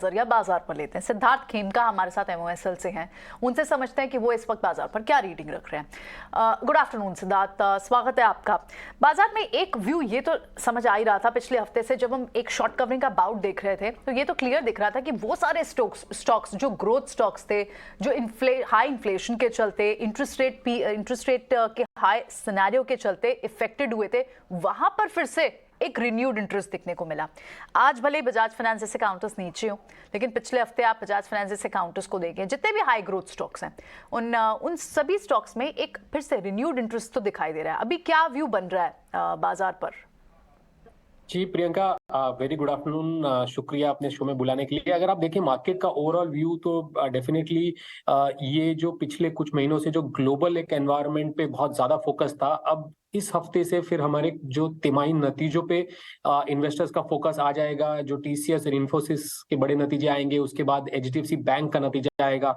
जरिया बाजार पर लेते हैं। सिद्धार्थ खेमका हमारे साथ एमओएसएल से हैं, उनसे समझते हैं कि वो इस वक्त बाजार पर क्या रीडिंग रख रहे हैं। गुड आफ्टरनून सिद्धार्थ, स्वागत है आपका। बाजार में एक व्यू ये तो समझ आ ही रहा था पिछले हफ्ते से, जब हम एक शॉर्ट कवरिंग का बाउट देख रहे थे तो ये तो क्लियर दिख रहा था कि वो सारे स्टॉक्स जो ग्रोथ स्टॉक्स थे, जो हाई इन्फ्लेशन के चलते, इंटरेस्ट रेट के हाई सिनेरियो के चलते इफेक्टेड हुए थे, वहां पर फिर से एक रिन्यूड इंटरेस्ट दिखने को मिला। आज भले बजाज फाइनेंस जैसे काउंटर्स नीचे हो, लेकिन पिछले हफ्ते आप बजाज फाइनेंस जैसे काउंटर्स को देखें, जितने भी हाई ग्रोथ स्टॉक्स हैं उन सभी स्टॉक्स में एक फिर से रिन्यूड इंटरेस्ट तो दिखाई दे रहा है। अभी क्या व्यू बन रहा है बाजार पर? जी प्रियंका, वेरी गुड आफ्टरनून। शुक्रिया अपने शो में बुलाने के लिए। अगर आप देखें मार्केट का ओवरऑल व्यू तो डेफिनेटली ये जो पिछले कुछ महीनों से जो ग्लोबल एक एनवायरनमेंट पे बहुत ज्यादा फोकस था, अब इस हफ्ते से फिर हमारे जो तिमाही नतीजों पे इन्वेस्टर्स का फोकस आ जाएगा। जो टीसीएस और इन्फोसिस के बड़े नतीजे आएंगे, उसके बाद एचडीएफसी बैंक का नतीजा आएगा।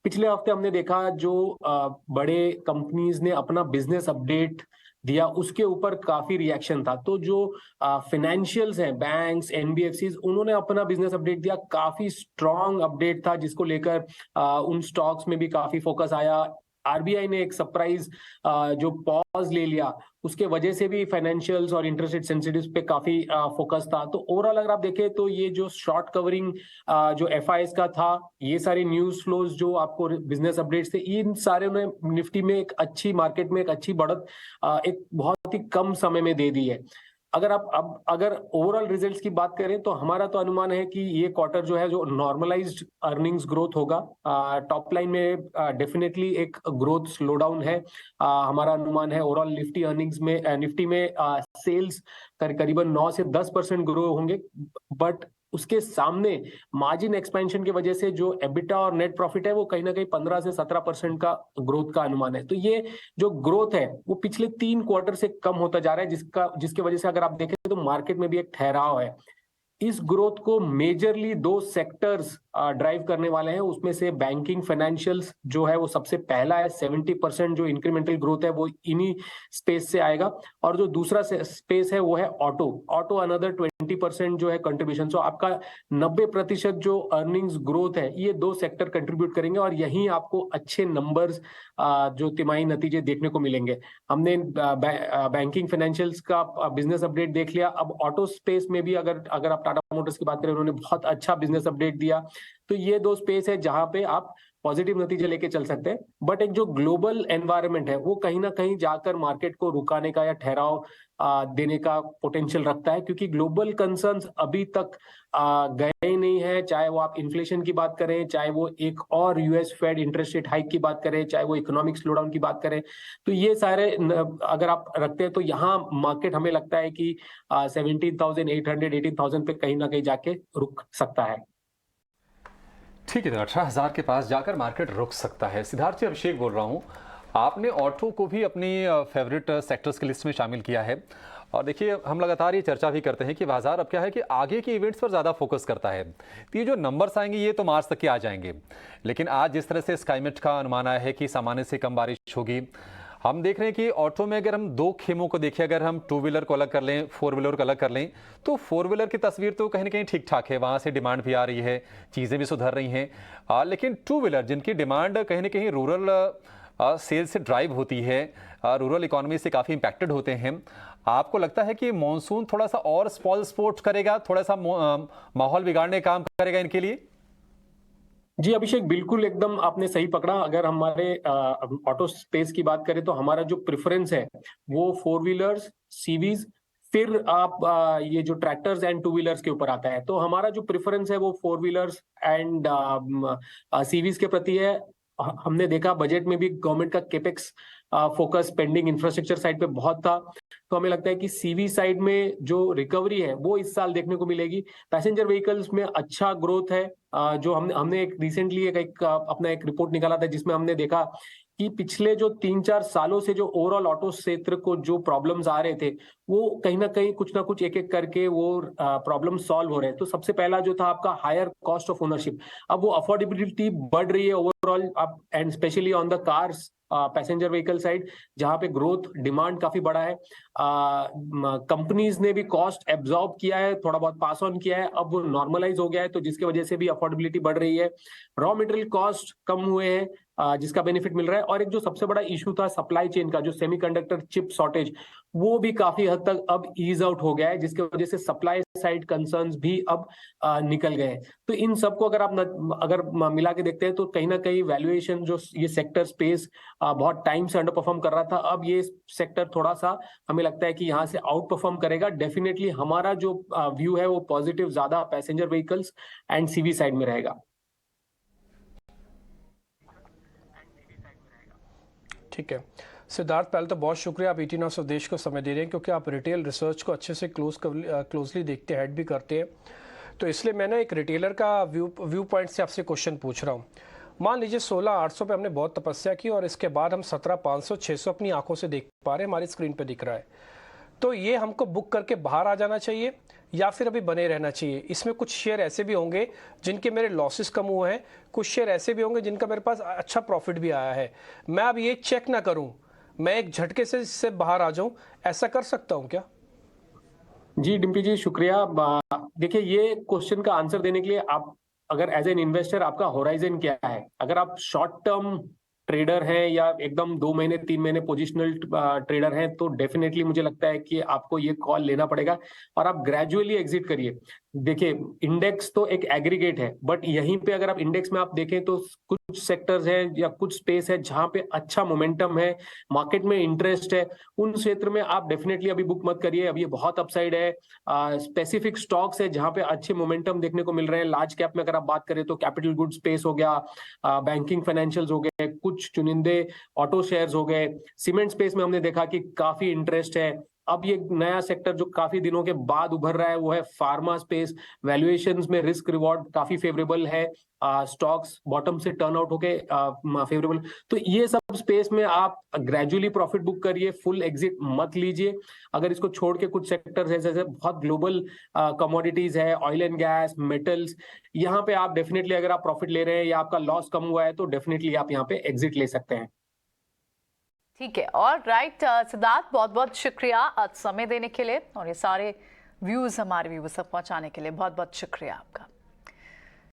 पिछले हफ्ते हमने देखा जो बड़े कंपनीज ने अपना बिजनेस अपडेट दिया, उसके ऊपर काफी रिएक्शन था। तो जो फाइनेंशियल्स हैं, बैंक्स, एनबीएफसीज, उन्होंने अपना बिजनेस अपडेट दिया, काफी स्ट्रॉन्ग अपडेट था, जिसको लेकर उन स्टॉक्स में भी काफी फोकस आया। आरबीआई ने एक सरप्राइज जो पॉज ले लिया, उसके वजह से भी फाइनेंशियल्स और इंटरेस्ट रेट सेंसिटिव्स पे काफी फोकस था। तो ओवरऑल अगर आप देखें तो ये जो शॉर्ट कवरिंग जो एफआईएस का था, ये सारे न्यूज फ्लोज जो आपको बिजनेस अपडेट्स थे, इन सारे ने निफ्टी में एक अच्छी मार्केट में एक अच्छी बढ़त एक बहुत ही कम समय में दे दी है। अगर ओवरऑल रिजल्ट्स की बात करें तो हमारा तो अनुमान है कि ये क्वार्टर जो है जो नॉर्मलाइज्ड अर्निंग्स ग्रोथ होगा। टॉप लाइन में डेफिनेटली एक ग्रोथ स्लो डाउन है। हमारा अनुमान है ओवरऑल निफ्टी में सेल्स करीबन 9 से 10% ग्रो होंगे, बट उसके सामने मार्जिन एक्सपेंशन की वजह से जो एबिटा और नेट प्रॉफिट है वो कहीं ना कहीं 15 से 17% का ग्रोथ का अनुमान है। तो ये जो ग्रोथ है वो पिछले 3 क्वार्टर से कम होता जा रहा है, जिसकी वजह से अगर आप देखें तो मार्केट में भी एक ठहराव है। इस ग्रोथ को मेजरली 2 सेक्टर्स ड्राइव करने वाले हैं। उसमें से बैंकिंग फाइनेंशियल्स जो है वो सबसे पहला है। 70% जो इंक्रीमेंटल ग्रोथ है वो इन्हीं स्पेस से आएगा। और जो दूसरा स्पेस है वो है ऑटो अनदर 20% जो है कंट्रीब्यूशन। सो आपका 90% जो अर्निंग्स ग्रोथ है ये 2 सेक्टर कंट्रीब्यूट करेंगे, और यहीं आपको अच्छे नंबर्स जो तिमाही नतीजे देखने को मिलेंगे। हमने बैंकिंग फाइनेंशियल्स का बिजनेस अपडेट देख लिया। अब ऑटो स्पेस में भी अगर आप टाटा मोटर्स की बात करें, उन्होंने बहुत अच्छा बिजनेस अपडेट दिया। तो ये 2 स्पेस है जहां पे आप पॉजिटिव नतीजे लेके चल सकते हैं। बट एक जो ग्लोबल एनवायरनमेंट है वो कहीं ना कहीं जाकर मार्केट को रुकाने का या ठहराव देने का पोटेंशियल रखता है, क्योंकि ग्लोबल कंसर्न्स अभी तक गए नहीं है। चाहे वो आप इन्फ्लेशन की बात करें, चाहे वो एक और US Fed interest rate hike की बात करें, चाहे वो इकोनॉमिक स्लोडाउन की बात करें, तो ये सारे अगर आप रखते हैं तो यहाँ मार्केट हमें लगता है कि 17,800 18,000 पे कहीं ना कहीं जाके रुक सकता है। ठीक है, तो 18,000 के पास जाकर मार्केट रुक सकता है। सिद्धार्थ जी, अभिषेक बोल रहा हूँ। आपने ऑटो को भी अपनी फेवरेट सेक्टर्स की लिस्ट में शामिल किया है, और देखिए हम लगातार ये चर्चा भी करते हैं कि बाजार अब क्या है कि आगे के इवेंट्स पर ज़्यादा फोकस करता है। तो ये जो नंबर्स आएंगे ये तो मार्च तक के आ जाएंगे, लेकिन आज जिस तरह से स्काईमेट का अनुमान आया है कि सामान्य से कम बारिश होगी, हम देख रहे हैं कि ऑटो में अगर हम 2 खेमों को देखें, अगर हम 2 व्हीलर को अलग कर लें, 4 व्हीलर को अलग कर लें, तो 4 व्हीलर की तस्वीर तो कहीं ना कहीं ठीक ठाक है, वहाँ से डिमांड भी आ रही है, चीज़ें भी सुधर रही हैं। लेकिन 2 व्हीलर जिनकी डिमांड कहीं ना कहीं रूरल सेल्स से ड्राइव होती है, रूरल इकोनॉमी से काफ़ी इंपैक्टेड होते हैं, आपको लगता है कि मॉनसून थोड़ा सा और स्पॉल स्पोर्ट करेगा, थोड़ा सा माहौल बिगाड़ने का काम करेगा इनके लिए? जी अभिषेक, बिल्कुल एकदम आपने सही पकड़ा। अगर हमारे ऑटो स्पेस की बात करें तो हमारा जो प्रेफरेंस है वो 4 व्हीलर्स, सीवीज, फिर आप ये जो ट्रैक्टर्स एंड 2 व्हीलर्स के ऊपर आता है। तो हमारा जो प्रेफरेंस है वो 4 व्हीलर्स एंड सीवीज के प्रति है। हमने देखा बजट में भी गवर्नमेंट का capex focus pending infrastructure side पे बहुत था। तो हमें लगता है कि सीवी साइड में जो रिकवरी है वो इस साल देखने को मिलेगी। पैसेंजर व्हीकल्स में अच्छा ग्रोथ है। जो हमने एक रिसेंटली अपना एक रिपोर्ट निकाला था, जिसमें हमने देखा कि पिछले जो 3-4 सालों से जो ओवरऑल ऑटो क्षेत्र को जो प्रॉब्लम्स आ रहे थे, वो कहीं ना कहीं कुछ ना कुछ एक एक करके वो प्रॉब्लम सॉल्व हो रहे हैं। तो सबसे पहला जो था आपका हायर कॉस्ट ऑफ ओनरशिप, अब वो अफोर्डेबिलिटी बढ़ रही है overall, and specially on the cars passenger vehicle side, जहां पे ग्रोथ डिमांड काफी बड़ा है। कंपनीज ने भी कॉस्ट एब्जॉर्ब किया है, थोड़ा बहुत पास ऑन किया है, अब वो नॉर्मलाइज हो गया है, तो जिसकी वजह से भी अफोर्डेबिलिटी बढ़ रही है। रॉ मटेरियल कॉस्ट कम हुए हैं, जिसका बेनिफिट मिल रहा है। और एक जो सबसे बड़ा इशू था सप्लाई चेन का, जो सेमीकंडक्टर चिप शॉर्टेज, वो भी काफी हद तक अब ईज आउट हो गया है, जिसकी वजह से सप्लाई साइड कंसर्न्स भी अब निकल गए हैं। तो इन सबको अगर आप मिला के देखते हैं तो कहीं ना कहीं वैल्यूएशन, जो ये सेक्टर स्पेस बहुत टाइम से अंडर परफॉर्म कर रहा था, अब ये सेक्टर थोड़ा सा हमें लगता है कि यहाँ से आउट परफॉर्म करेगा। डेफिनेटली हमारा जो व्यू है वो पॉजिटिव ज्यादा passenger vehicles and CV side में रहेगा। ठीक है सिद्धार्थ, पहले तो बहुत शुक्रिया, आप 18 ऑफ देश को समय दे रहे हैं, क्योंकि आप रिटेल रिसर्च को अच्छे से क्लोजली देखते हैं, हेड भी करते हैं। तो इसलिए मैं ना एक रिटेलर का व्यू पॉइंट से आपसे क्वेश्चन पूछ रहा हूँ। मान लीजिए 16,800 पे हमने बहुत तपस्या की और इसके बाद हम 17,500 600 अपनी आंखों से देख पा रहे हैं, हमारी स्क्रीन पे दिख रहा है। तो ये हमको बुक करके बाहर आ जाना चाहिए या फिर अभी बने रहना चाहिए? इसमें कुछ शेयर ऐसे भी होंगे जिनके मेरे लॉसेस कम हुए हैं, कुछ शेयर ऐसे भी होंगे जिनका मेरे पास अच्छा प्रॉफिट भी आया है। मैं अब ये चेक ना करूं, मैं एक झटके से इससे बाहर आ जाऊं, ऐसा कर सकता हूं क्या? जी डिम्पी जी, शुक्रिया। देखिए, ये क्वेश्चन का आंसर देने के लिए आप अगर एज एन इन्वेस्टर आपका होराइजन क्या है, अगर आप शॉर्ट टर्म ट्रेडर हैं या एकदम 2 महीने 3 महीने पोजिशनल ट्रेडर हैं, तो डेफिनेटली मुझे लगता है कि आपको ये कॉल लेना पड़ेगा और आप ग्रेजुअली एग्जिट करिए। देखिए, इंडेक्स तो एक एग्रीगेट है, बट यहीं पे अगर आप इंडेक्स में आप देखें तो कुछ सेक्टर्स हैं या कुछ स्पेस है जहां पे अच्छा मोमेंटम है, मार्केट में इंटरेस्ट है, उन क्षेत्र में आप डेफिनेटली अभी बुक मत करिए। अभी ये बहुत अपसाइड है। स्पेसिफिक स्टॉक्स है जहां पे अच्छे मोमेंटम देखने को मिल रहे हैं। लार्ज कैप में अगर आप बात करें तो कैपिटल गुड स्पेस हो गया, बैंकिंग फाइनेंशियल्स हो गए, कुछ चुनिंदे ऑटो शेयर्स हो गए। सीमेंट स्पेस में हमने देखा कि काफी इंटरेस्ट है। अब ये नया सेक्टर जो काफी दिनों के बाद उभर रहा है वो है फार्मा स्पेस। वैल्यूएशंस में रिस्क रिवॉर्ड काफी फेवरेबल है, स्टॉक्स बॉटम से टर्न आउट होके फेवरेबल। तो ये सब स्पेस में आप ग्रेजुअली प्रॉफिट बुक करिए, फुल एग्जिट मत लीजिए। अगर इसको छोड़ के कुछ सेक्टर्स है जैसे बहुत ग्लोबल कमोडिटीज है, ऑयल एंड गैस, मेटल्स, यहाँ पे आप डेफिनेटली अगर आप प्रॉफिट ले रहे हैं या आपका लॉस कम हुआ है तो डेफिनेटली आप यहाँ पे एग्जिट ले सकते हैं। ठीक है, और राइट सिद्धार्थ, बहुत बहुत शुक्रिया आज समय देने के लिए और ये सारे व्यूज हमारे व्यूज तक पहुंचाने के लिए बहुत बहुत शुक्रिया आपका।